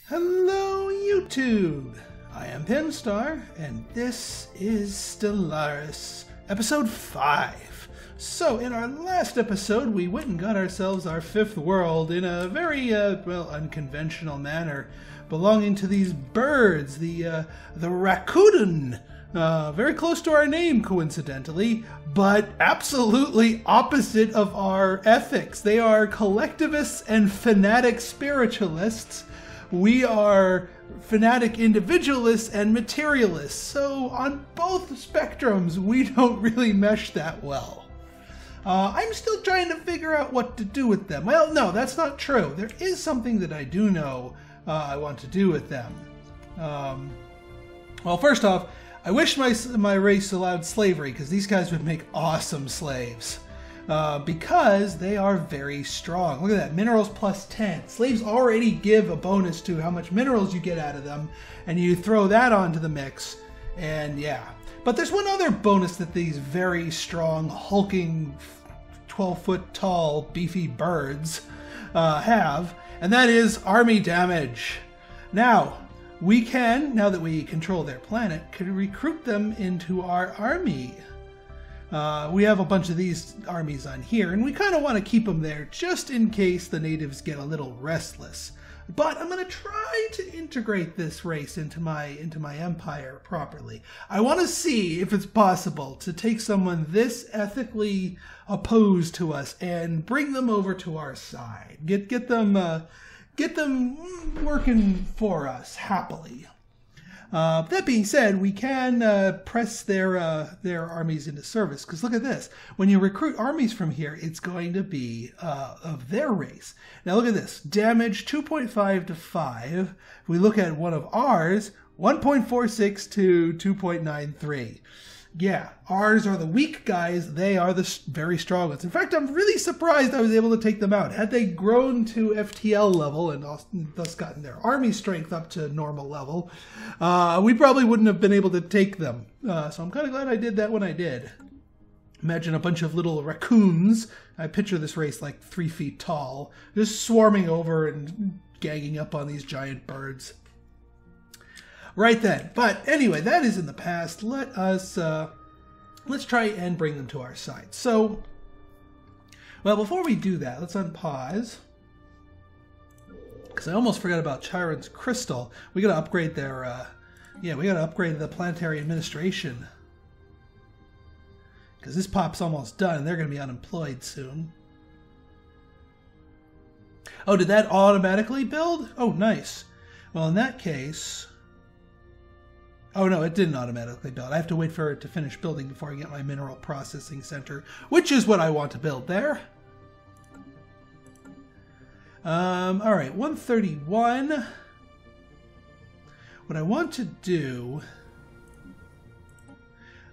Hello YouTube! I am Pinstar, and this is Stellaris, episode 5. So, in our last episode, we went and got ourselves our 5th world in a very, unconventional manner, belonging to these birds, the raccoon. Very close to our name, coincidentally, but absolutely opposite of our ethics. They are collectivists and fanatic spiritualists. We are fanatic individualists and materialists, so on both spectrums we don't really mesh that well. I'm still trying to figure out what to do with them. Well, no, that's not true. There is something that I do know I want to do with them. Well, first off, I wish my race allowed slavery, because these guys would make awesome slaves. Because they are very strong. Look at that, minerals plus 10. Slaves already give a bonus to how much minerals you get out of them, and you throw that onto the mix, and yeah. But there's one other bonus that these very strong, hulking, 12-foot tall, beefy birds have, and that is army damage. Now, we can, now that we control their planet, can recruit them into our army. We have a bunch of these armies on here, and we kind of want to keep them there just in case the natives get a little restless. But I'm going to try to integrate this race into my empire properly. I want to see if it's possible to take someone this ethically opposed to us and bring them over to our side. Get them working for us happily. That being said, we can press their armies into service, because look at this. When you recruit armies from here, it's going to be of their race. Now look at this. Damage 2.5 to 5. If we look at one of ours, 1.46 to 2.93. Yeah, ours are the weak guys. They are the very strong ones. In fact, I'm really surprised I was able to take them out. Had they grown to FTL level and thus gotten their army strength up to normal level, we probably wouldn't have been able to take them. So I'm kind of glad I did that when I did. Imagine a bunch of little raccoons. I picture this race like 3 feet tall, just swarming over and ganging up on these giant birds. Right then. But anyway, that is in the past. Let's try and bring them to our side. So, well, before we do that, let's unpause. Because I almost forgot about Chiron's crystal. We got to upgrade their, we got to upgrade the planetary administration. Because this pop's almost done. They're going to be unemployed soon. Oh, did that automatically build? Oh, nice. Well, in that case... Oh no, it didn't automatically build. I have to wait for it to finish building before I get my mineral processing center, which is what I want to build there. Alright, 131. What I want to do...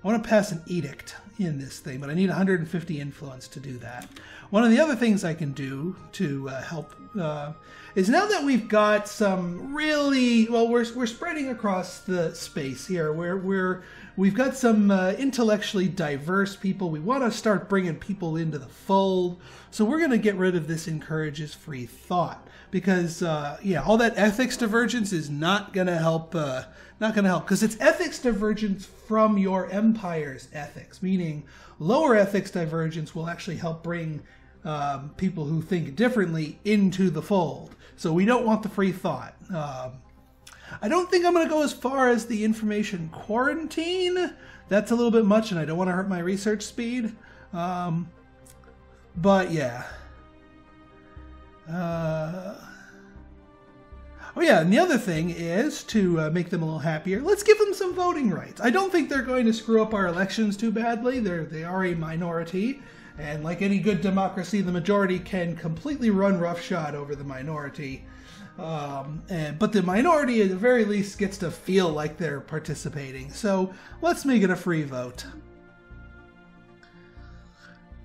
I want to pass an edict in this thing, but I need 150 influence to do that. One of the other things I can do to help is, now that we've got some really, well, we're spreading across the space here. We've got some intellectually diverse people. We want to start bringing people into the fold. So we're going to get rid of this encourages free thought, because yeah, all that ethics divergence is not going to help. Not going to help, because it's ethics divergence from your empire's ethics, meaning lower ethics divergence will actually help bring people who think differently into the fold. So we don't want the free thought. I don't think I'm going to go as far as the information quarantine. That's a little bit much, and I don't want to hurt my research speed. But yeah. Oh yeah, and the other thing is to make them a little happier. Let's give them some voting rights. I don't think they're going to screw up our elections too badly. They are a minority, and like any good democracy, the majority can completely run roughshod over the minority. But the minority, at the very least, gets to feel like they're participating. So let's make it a free vote.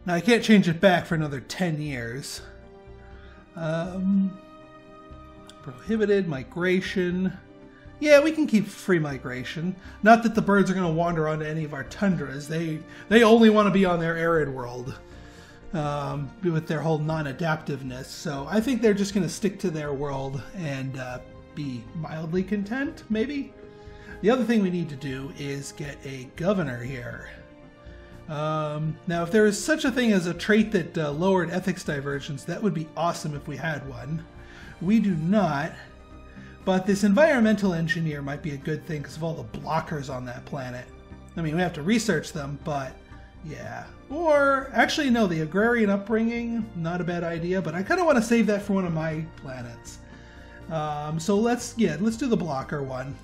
Now I can't change it back for another 10 years. Prohibited migration. Yeah, we can keep free migration. Not that the birds are going to wander onto any of our tundras. They only want to be on their arid world. with their whole non-adaptiveness. So I think they're just going to stick to their world and be mildly content, maybe. The other thing we need to do is get a governor here. Now, if there is such a thing as a trait that lowered ethics divergence, that would be awesome if we had one. We do not, but this environmental engineer might be a good thing because of all the blockers on that planet. I mean, we have to research them, but yeah. Or, actually, no, the agrarian upbringing, not a bad idea, but I kind of want to save that for one of my planets. So let's do the blocker one.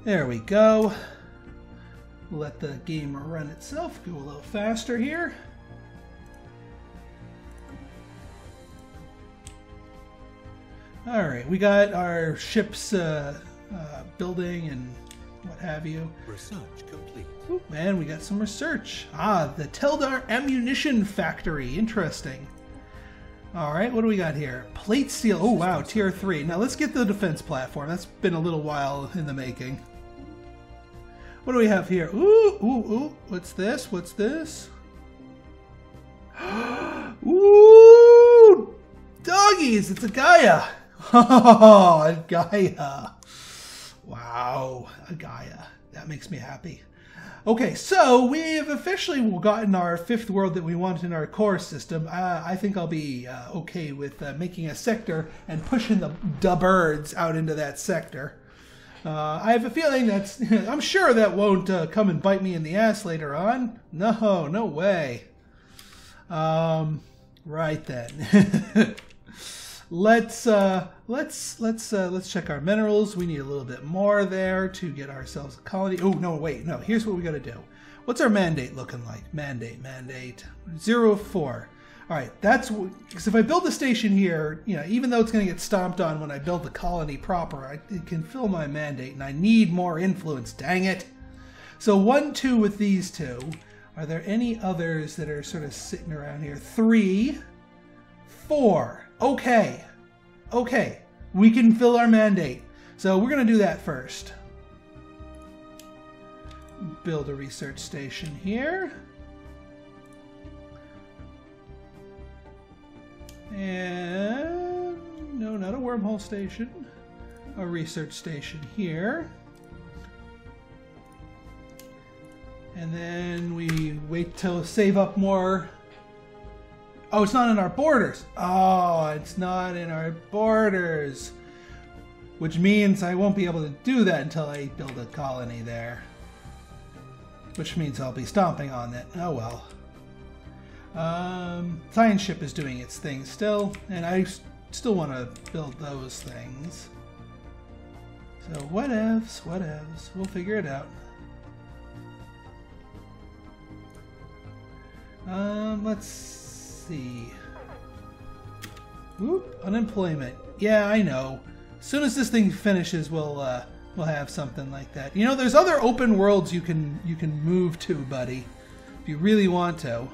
There we go. Let the game run itself. Go a little faster here. All right, we got our ships building and what have you. Research complete. Ooh, man, we got some research. Ah, the Teldar Ammunition Factory. Interesting. All right, what do we got here? Plate steel. Oh, wow, tier 3. Now let's get the defense platform. That's been a little while in the making. What do we have here? Ooh, ooh, ooh. What's this? What's this? Ooh! Doggies! It's a Gaia! Oh, a Gaia. Wow, a Gaia. That makes me happy. Okay, so we have officially gotten our 5th world that we want in our core system. I think I'll be okay with making a sector and pushing the birds out into that sector. I have a feeling that's... I'm sure that won't come and bite me in the ass later on. No, no way. Right then. Let's check our minerals. We need a little bit more there to get ourselves a colony. Oh, no, wait, no. Here's what we got to do. What's our mandate looking like? Mandate. 0-4. All right, that's because if I build the station here, you know, even though it's going to get stomped on when I build the colony proper, it can fill my mandate, and I need more influence. Dang it! So 1-2 with these two. Are there any others that are sort of sitting around here? 3, 4. Okay, okay, we can fill our mandate. So we're going to do that first. Build a research station here. And no, not a wormhole station. A research station here. And then we wait to save up more. Oh, it's not in our borders. Oh, it's not in our borders. Which means I won't be able to do that until I build a colony there. Which means I'll be stomping on it. Oh well. Science ship is doing its thing still, and I still want to build those things. So whatevs. We'll figure it out. Let's see. Oop, unemployment. Yeah, I know. As soon as this thing finishes, we'll have something like that. You know, there's other open worlds you can move to, buddy, if you really want to.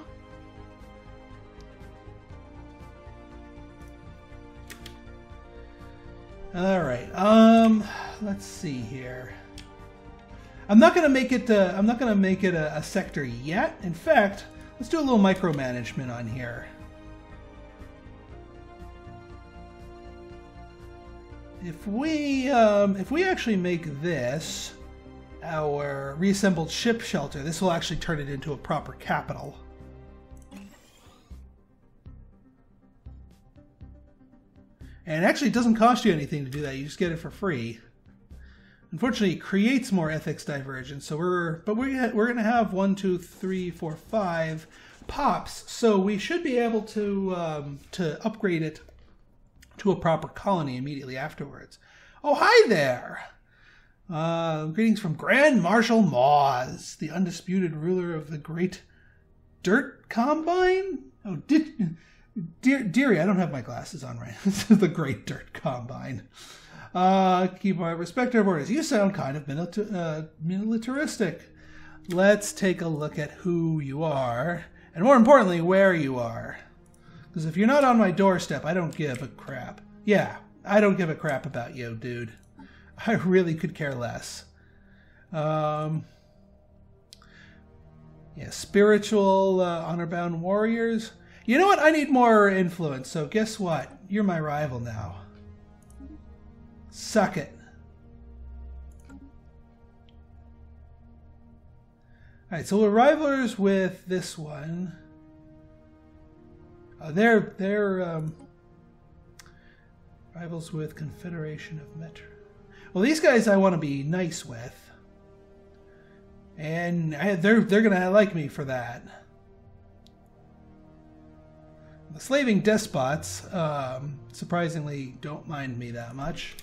All right. Let's see here. I'm not gonna make it. I'm not gonna make it a sector yet. In fact, let's do a little micromanagement on here. If we actually make this our reassembled ship shelter, this will actually turn it into a proper capital. And actually, it doesn't cost you anything to do that. You just get it for free. Unfortunately, it creates more ethics divergence. So we're going to have 1, 2, 3, 4, 5 pops. So we should be able to upgrade it to a proper colony immediately afterwards. Oh, hi there! Greetings from Grand Marshal Maz, the undisputed ruler of the Great Dirt Combine. Oh, Dearie, I don't have my glasses on right. This is the Great Dirt Combine. Keep my respect to our borders. You sound kind of militaristic. Let's take a look at who you are, and more importantly, where you are. Because if you're not on my doorstep, I don't give a crap. Yeah, I don't give a crap about you, dude. I really could care less. Yeah, spiritual honor-bound warriors. You know what? I need more influence, so guess what? You're my rival now. Suck it. Alright, so we're rivals with this one. They're rivals with Confederation of Metro. Well, these guys I want to be nice with. And they're going to like me for that. The slaving despots, surprisingly, don't mind me that much.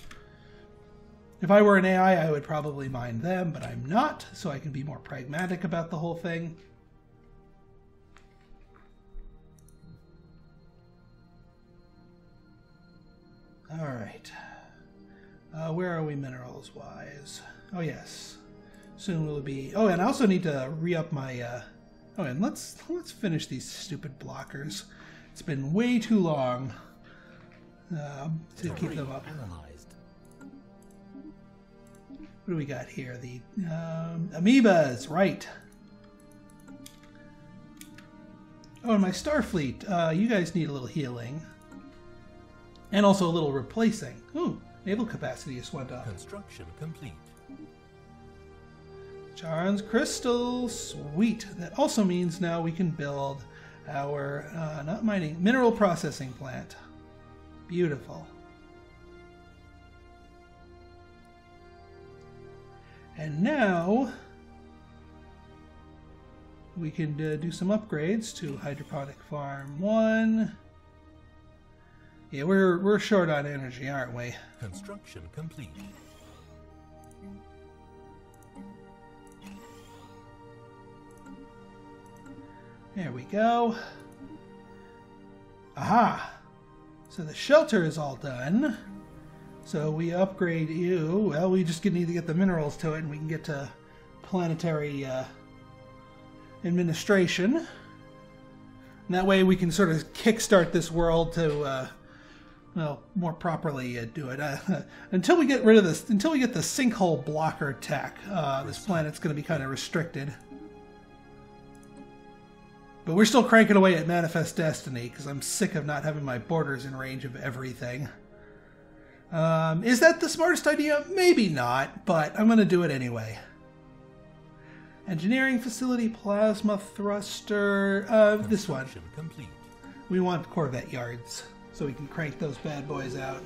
If I were an AI, I would probably mind them, but I'm not, so I can be more pragmatic about the whole thing. Alright. Where are we minerals-wise? Oh, yes. Soon we'll be... Oh, and I also need to re-up my... Oh, and let's finish these stupid blockers. It's been way too long to keep them up. What do we got here? The amoebas, right. Oh, and my Starfleet. You guys need a little healing. And also a little replacing. Ooh, naval capacity just went up. Construction complete. Charon's crystal, sweet. That also means now we can build our, not mining, mineral processing plant. Beautiful. And now we can do some upgrades to hydroponic farm 1. Yeah, we're short on energy, aren't we? Construction complete. There we go. Aha! So the shelter is all done. So we upgrade you. Well, we just need to get the minerals to it, and we can get to planetary administration. And that way we can sort of kickstart this world to, well, more properly do it. Until we get rid of this, until we get the sinkhole blocker tech, this planet's going to be kind of restricted. But we're still cranking away at Manifest Destiny, because I'm sick of not having my borders in range of everything. Is that the smartest idea? Maybe not, but I'm going to do it anyway. Engineering facility, plasma thruster, this one. Complete. We want Corvette yards, so we can crank those bad boys out.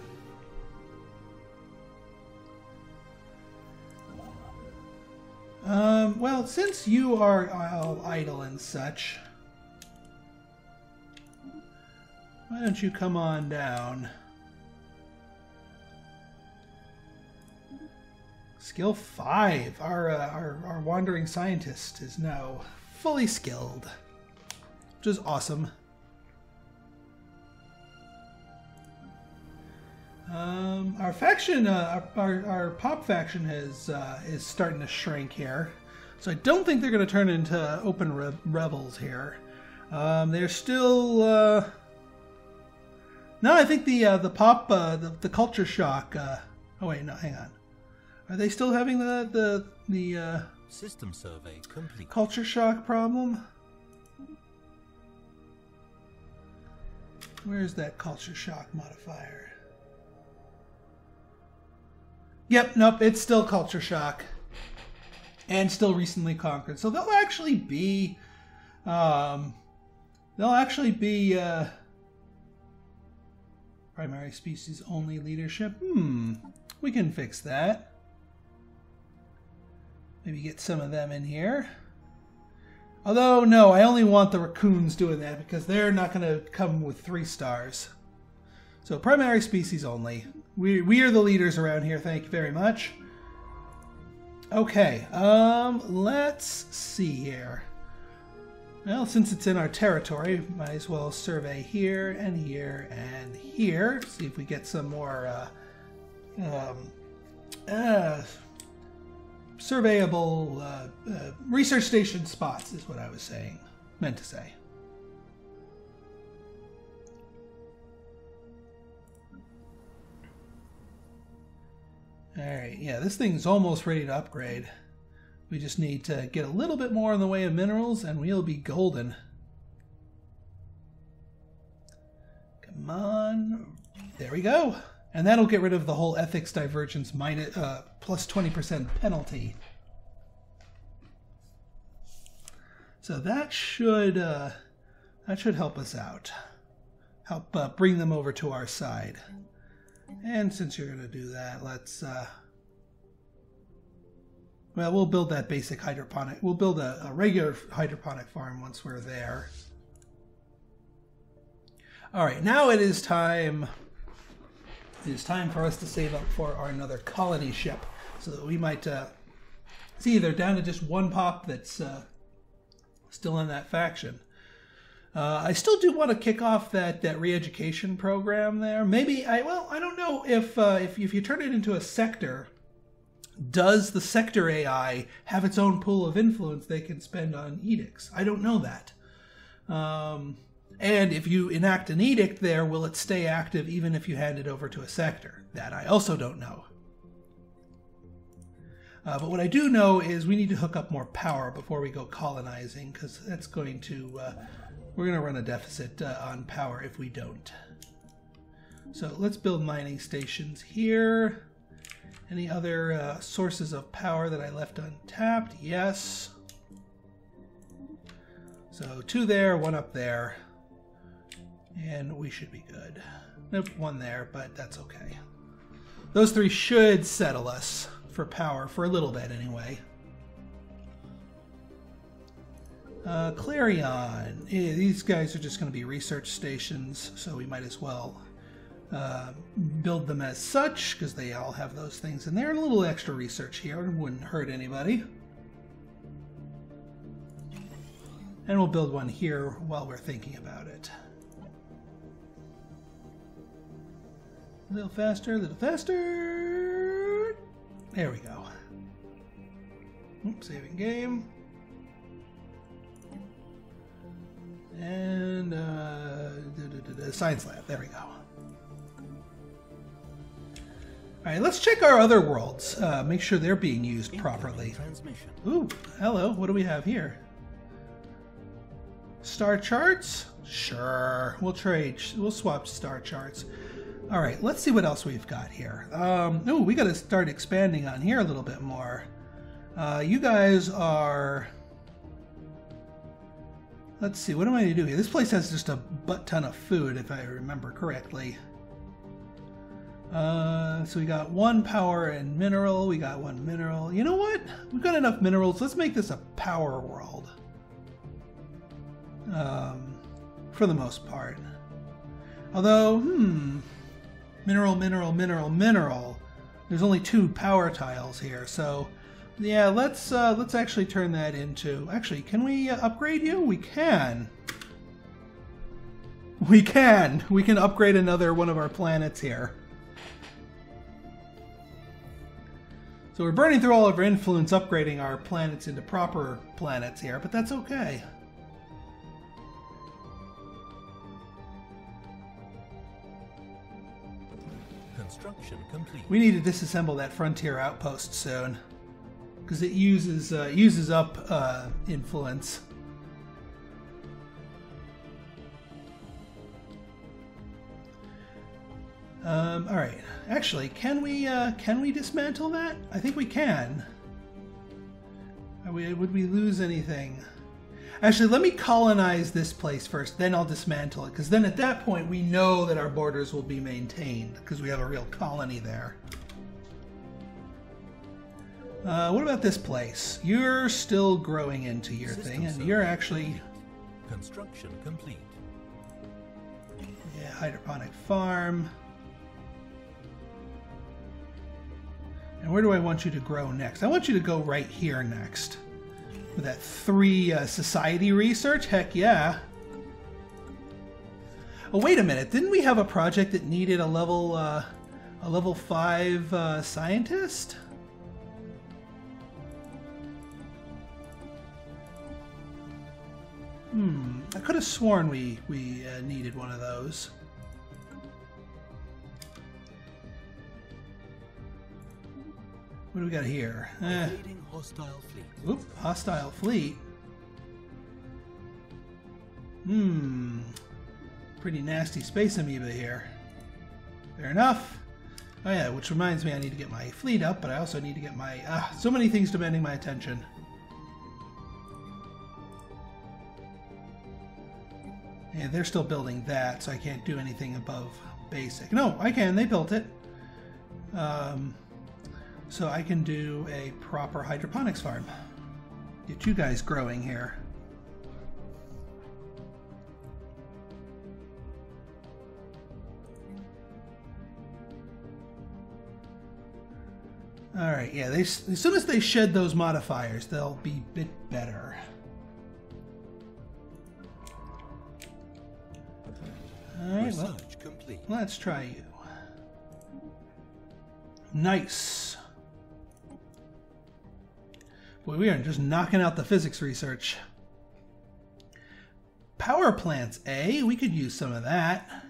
Well, since you are all idle and such, why don't you come on down? Skill 5. Our wandering scientist is now fully skilled, which is awesome. Our faction, our pop faction is starting to shrink here, so I don't think they're going to turn into open rebels here. They're still. No, I think the pop the culture shock. Oh wait, no, hang on. Are they still having the system survey complete? Culture shock problem? Where's that culture shock modifier? Yep, nope, it's still culture shock, and still recently conquered. So they'll actually be, primary species only leadership. We can fix that. Maybe get some of them in here. Although, no, I only want the raccoons doing that because they're not going to come with 3 stars. So primary species only. We are the leaders around here, thank you very much. Okay, let's see here. Well, since it's in our territory, might as well survey here and here and here. See if we get some more surveyable research station spots is what I was meant to say. Alright, yeah, this thing's almost ready to upgrade. We just need to get a little bit more in the way of minerals and we'll be golden. Come on. There we go. And that'll get rid of the whole ethics divergence minus, plus 20% penalty. So that should help us out. Help bring them over to our side. And since you're going to do that, let's... well, we'll build that basic hydroponic. We'll build a regular hydroponic farm once we're there. All right, now it is time. It is time for us to save up for our another colony ship, so that we might see they're down to just one pop that's still in that faction. I still do want to kick off that re-education program there. Maybe I don't know if you turn it into a sector. Does the sector AI have its own pool of influence they can spend on edicts? I don't know that. And if you enact an edict there, will it stay active even if you hand it over to a sector? That I also don't know. But what I do know is we need to hook up more power before we go colonizing, because that's going to... we're going to run a deficit on power if we don't. So let's build mining stations here. Any other sources of power that I left untapped? Yes. So 2 there, 1 up there. And we should be good. Nope, 1 there, but that's okay. Those 3 should settle us for power, for a little bit anyway. Clarion. Yeah, these guys are just going to be research stations, so we might as well build them as such, because they all have those things in there. A little extra research here wouldn't hurt anybody. And we'll build one here while we're thinking about it. A little faster, a little faster. There we go. Oops, saving game. And science lab. There we go. All right, let's check our other worlds. Make sure they're being used properly. Ooh, hello. What do we have here? Star charts? Sure. We'll trade. We'll swap star charts. All right, let's see what else we've got here. Ooh, we got to start expanding on here a little bit more. You guys are... Let's see, what am I going to do here? This place has just a butt ton of food, if I remember correctly. So we got 1 power and mineral. We got 1 mineral. You know what? We've got enough minerals. Let's make this a power world. For the most part. Although, mineral, mineral, mineral, mineral. There's only 2 power tiles here, so yeah, let's actually turn that into... Actually, can we upgrade you? We can. We can. We can upgrade another one of our planets here. So we're burning through all of our influence upgrading our planets into proper planets here, but that's okay. Construction complete. We need to disassemble that frontier outpost soon, because it uses up influence. All right. Actually, can we dismantle that? I think we can. Would we lose anything? Actually, let me colonize this place first, then I'll dismantle it, because then at that point we know that our borders will be maintained, because we have a real colony there. What about this place? You're still growing into your thing, and you're actually... Construction complete. Yeah, hydroponic farm. And where do I want you to grow next? I want you to go right here next. With that 3 society research? Heck yeah. Oh, wait a minute. Didn't we have a project that needed a level 5 scientist? I could have sworn we needed one of those. What do we got here? Hostile fleet. Oop, hostile fleet. Pretty nasty space amoeba here. Fair enough. Oh yeah, which reminds me I need to get my fleet up, but I also need to get my... so many things demanding my attention. Yeah, they're still building that, so I can't do anything above basic. No, I can. They built it. So I can do a proper hydroponics farm. Get you guys growing here. Alright, yeah, as soon as they shed those modifiers, they'll be a bit better. Alright, well, complete. Let's try you. Nice. Boy, we are just knocking out the physics research. Power plants, eh? We could use some of that.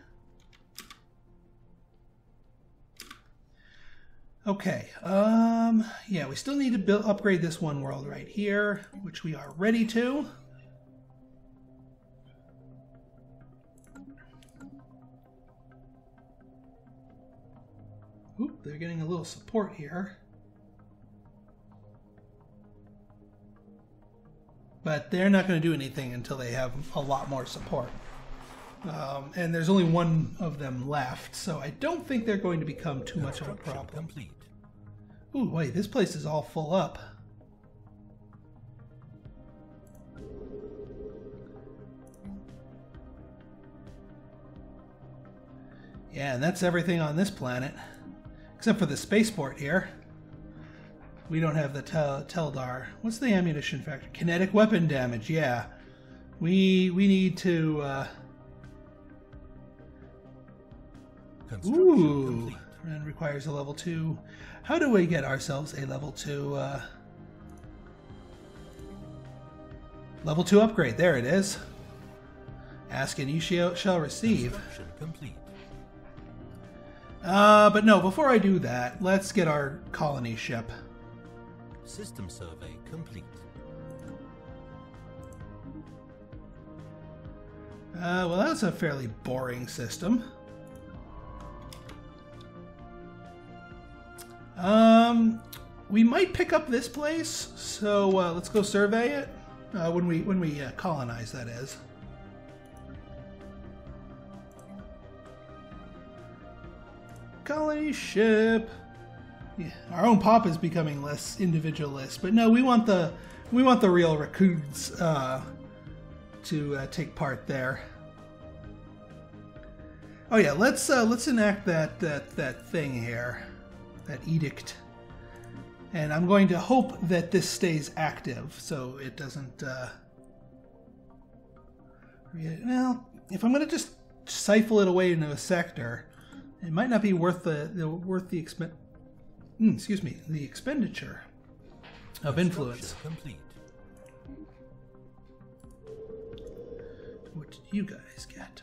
Okay, yeah, we still need to upgrade this one world right here, which we are ready to. Oop, they're getting a little support here. But they're not going to do anything until they have a lot more support. And there's only one of them left, so I don't think they're going to become too much of a problem. Complete. Ooh, wait, this place is all full up. Yeah, and that's everything on this planet. Except for the spaceport here. We don't have the Teldar. What's the ammunition factor? Kinetic weapon damage, yeah. We need to... Ooh, and requires a level 2. How do we get ourselves a level 2? Level 2 upgrade, there it is. Ask and you shall receive. Complete. But no, before I do that, let's get our colony ship. System survey complete. Well, that's a fairly boring system. We might pick up this place, so let's go survey it when we colonize. That is. Colony ship. Yeah, our own pop is becoming less individualist, but no, we want the real raccoons to take part there. Oh yeah, let's enact that thing here, that edict, and I'm going to hope that this stays active so it doesn't. Well, if I'm going to just siphon it away into a sector, it might not be worth the expenditure of influence. Complete. What did you guys get?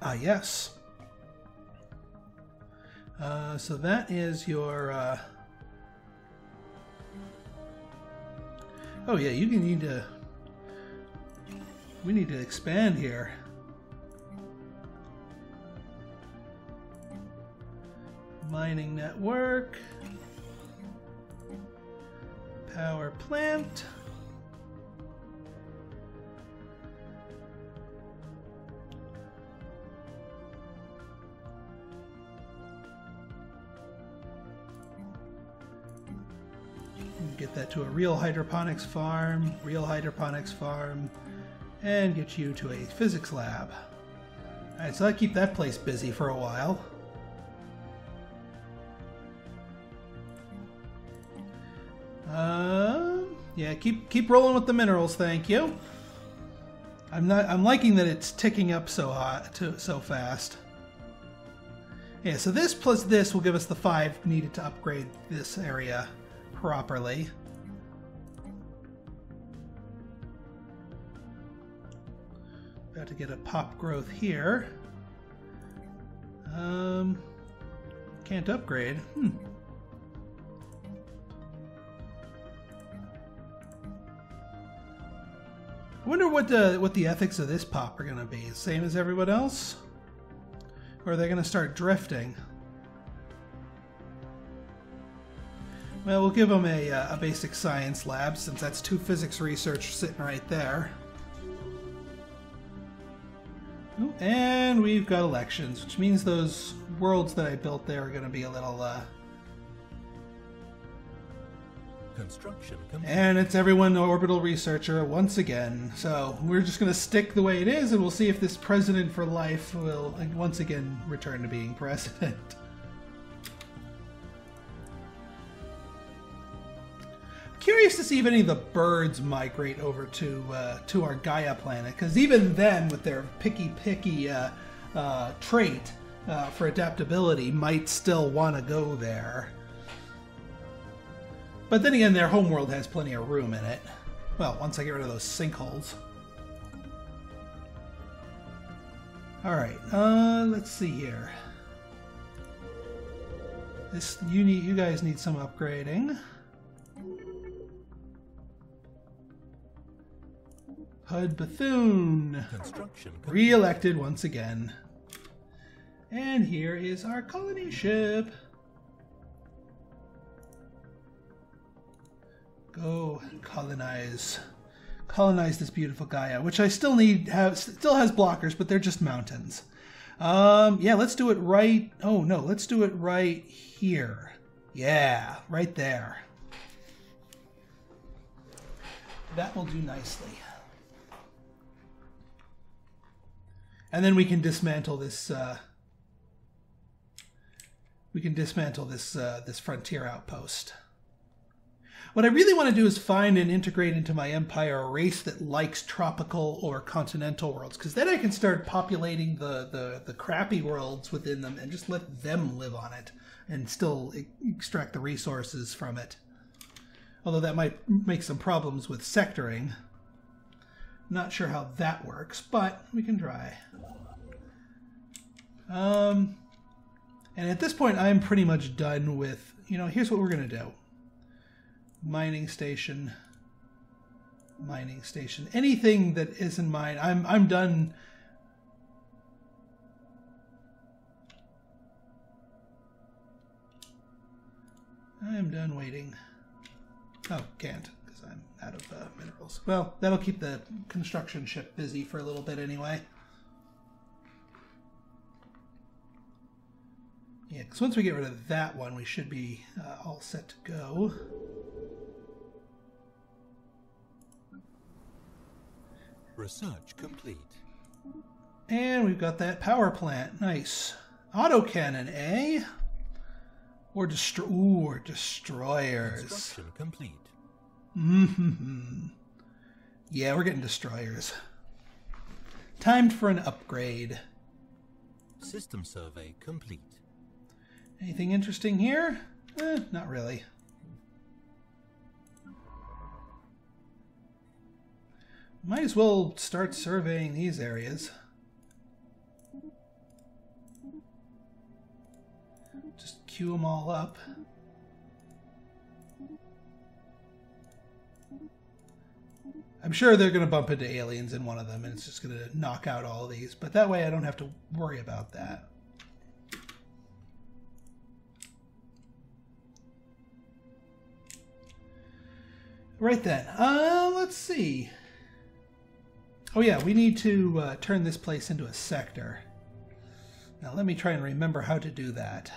Ah, yes. So that is your... Oh yeah, we need to expand here. Mining network. Power plant. Get that to a real hydroponics farm, and get you to a physics lab. Alright, so I keep that place busy for a while. Yeah, keep rolling with the minerals, thank you. I'm liking that it's ticking up so fast. Yeah, so this plus this will give us the 5 needed to upgrade this area properly. About to get a pop growth here. Can't upgrade. I wonder what the ethics of this pop are going to be. Same as everyone else? Or are they going to start drifting? Well, we'll give them a basic science lab, since that's 2 physics research sitting right there. Ooh, and we've got elections, which means those worlds that I built there are going to be a little... Construction complete. And it's everyone orbital researcher once again. So we're just going to stick the way it is, and we'll see if this president for life will once again return to being president. Curious to see if any of the birds migrate over to our Gaia planet, because even then, with their picky trait for adaptability, might still want to go there. But then again, their homeworld has plenty of room in it. Well, once I get rid of those sinkholes. Alright, let's see here. You guys need some upgrading. Hud Bethune. Re-elected once again. And here is our colony ship. Go colonize this beautiful Gaia, which I still still has blockers, but they're just mountains. Yeah, let's do it right. Oh no, let's do it right here. Yeah, right there. That will do nicely. And then we can dismantle this. This frontier outpost. What I really want to do is find and integrate into my empire a race that likes tropical or continental worlds, because then I can start populating the crappy worlds within them and just let them live on it and still extract the resources from it. Although that might make some problems with sectoring. Not sure how that works, but we can try. And at this point, I'm pretty much done with, here's what we're going to do. Mining station. Anything that isn't mine, I'm done. I'm done waiting. Oh, can't, because I'm out of minerals. Well, that'll keep the construction ship busy for a little bit anyway. Yeah, because once we get rid of that one, we should be all set to go. Research complete. And we've got that power plant. Nice. Autocannon, eh? Or destroyers. Construction complete. Mm-hmm. Yeah, we're getting destroyers. Timed for an upgrade. System survey complete. Anything interesting here? Not really. Might as well start surveying these areas. Just queue them all up. I'm sure they're going to bump into aliens in one of them, and it's just going to knock out all of these. But that way I don't have to worry about that. Right then. Let's see. Oh yeah, we need to turn this place into a sector. Now let me try and remember how to do that.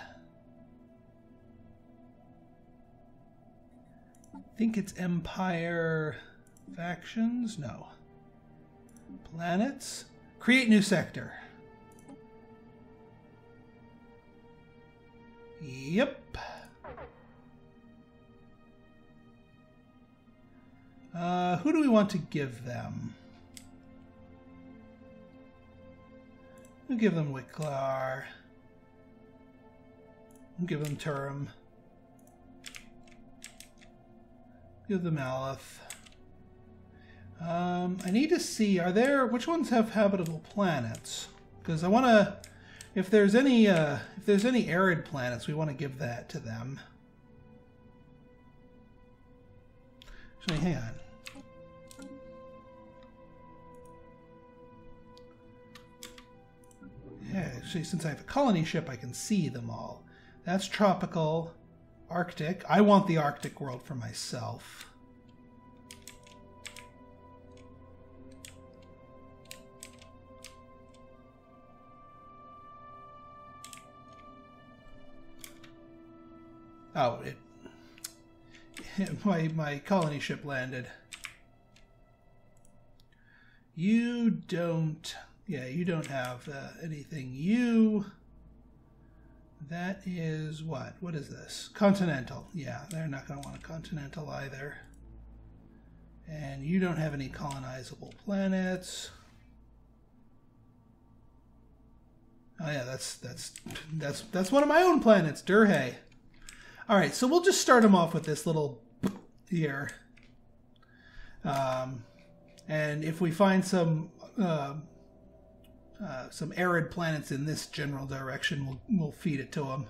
I think it's Empire factions? No. Planets? Create new sector. Yep. Who do we want to give them? We'll give them Wicklar. We'll give them Turum. Give them Aleph. I need to see, which ones have habitable planets? Because I want to, if there's any arid planets, we want to give that to them. Actually, hang on. actually, since I have a colony ship, I can see them all. That's tropical, Arctic. I want the Arctic world for myself. Oh, my colony ship landed. You don't... Yeah, you don't have anything. That is what? What is this? Continental. Yeah, they're not going to want a continental either. And you don't have any colonizable planets. Oh yeah, that's one of my own planets, Durhay. All right, so we'll just start them off with this little here. And if we find some arid planets in this general direction, we'll feed it to them.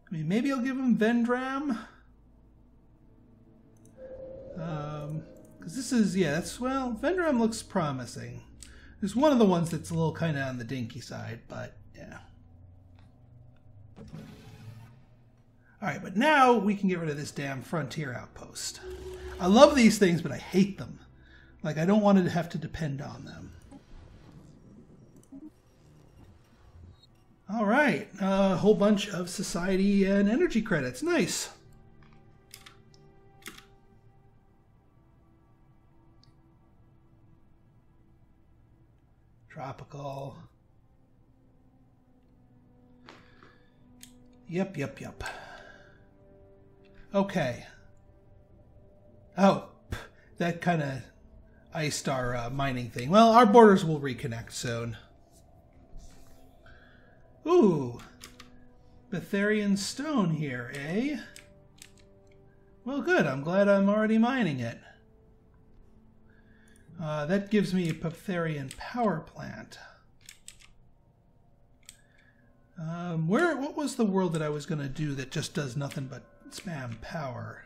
I mean, maybe I'll give them Vendram. Because this is, yeah, well, Vendram looks promising. There's one of the ones that's a little kind of on the dinky side, but yeah. Alright, but now we can get rid of this damn frontier outpost. I love these things, but I hate them. Like, I don't want to have to depend on them. Alright, a whole bunch of society and energy credits. Nice. Tropical. Yep. Okay. Oh, that kind of iced our mining thing. Well, our borders will reconnect soon. Ooh, Betharian stone here, eh? Well, good. I'm glad I'm already mining it. That gives me a Betharian power plant. What was the world that I was going to do that just does nothing but spam power?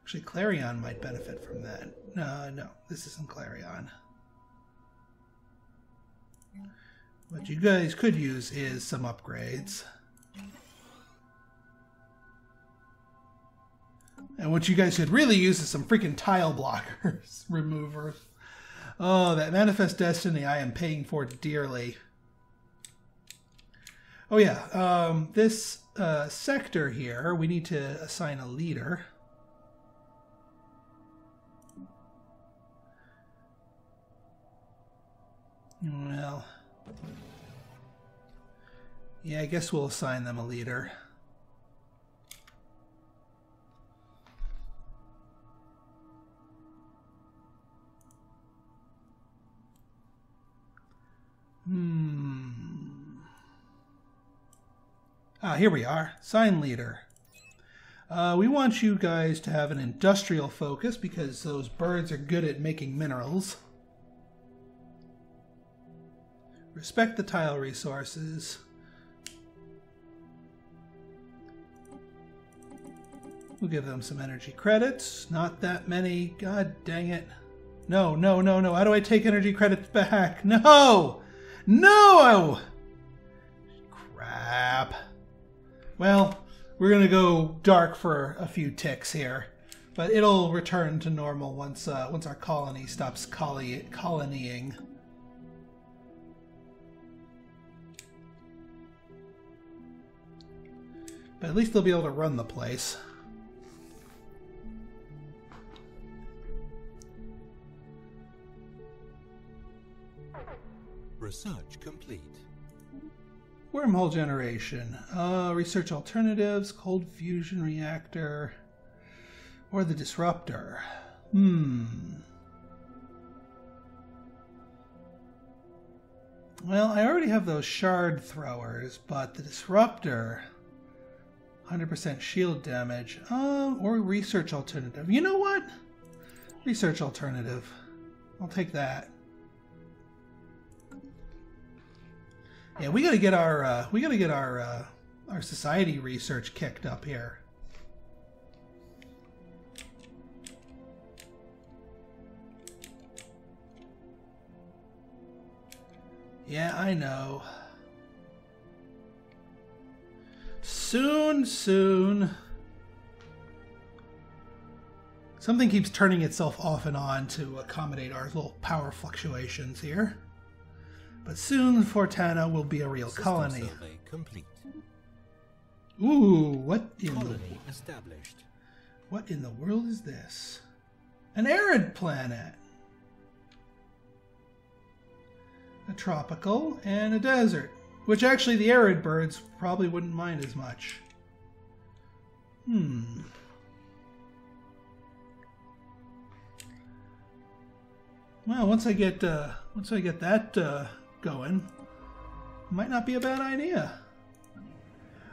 Actually, Clarion might benefit from that. No, this isn't Clarion. What you guys could use is some upgrades. And what you guys should really use is some freaking tile blockers removers. Oh, that Manifest Destiny I am paying for dearly. Oh yeah, this sector here, we need to assign a leader. Well, yeah, I guess we'll assign them a leader. Here we are. Sign leader. We want you guys to have an industrial focus because those birds are good at making minerals. Respect the tile resources. We'll give them some energy credits. Not that many. God dang it. No. How do I take energy credits back? No! No! Crap. Well, we're going to go dark for a few ticks here. But it'll return to normal once our colony stops colonying. But at least they'll be able to run the place. Research complete. Wormhole generation. Research alternatives, cold fusion reactor, or the disruptor. Well, I already have those shard throwers, but the disruptor, 100% shield damage, or research alternative. You know what? Research alternative. I'll take that. Yeah, we gotta get our society research kicked up here. Yeah, I know. Soon, soon. Something keeps turning itself off and on to accommodate our little power fluctuations here. But soon, Fortana will be a real colony. Survey complete. Ooh, what in Colony established. What in the world is this? An arid planet. A tropical and a desert. Which actually the arid birds probably wouldn't mind as much. Well, once I get that going, might not be a bad idea.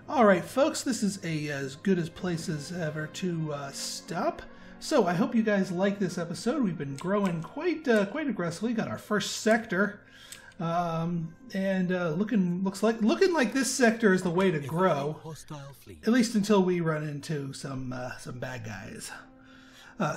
All right, folks, this is as good a place as ever to stop. So I hope you guys like this episode. We've been growing quite aggressively. Got our first sector, and looking like this sector is the way to grow. Hostile fleet. At least until we run into some bad guys.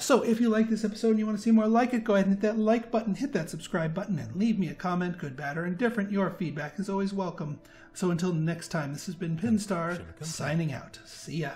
So if you like this episode and you want to see more like it, go ahead and hit that like button, hit that subscribe button, and leave me a comment, good, bad, or indifferent. Your feedback is always welcome. So until next time, this has been Pinstar, signing out. See ya.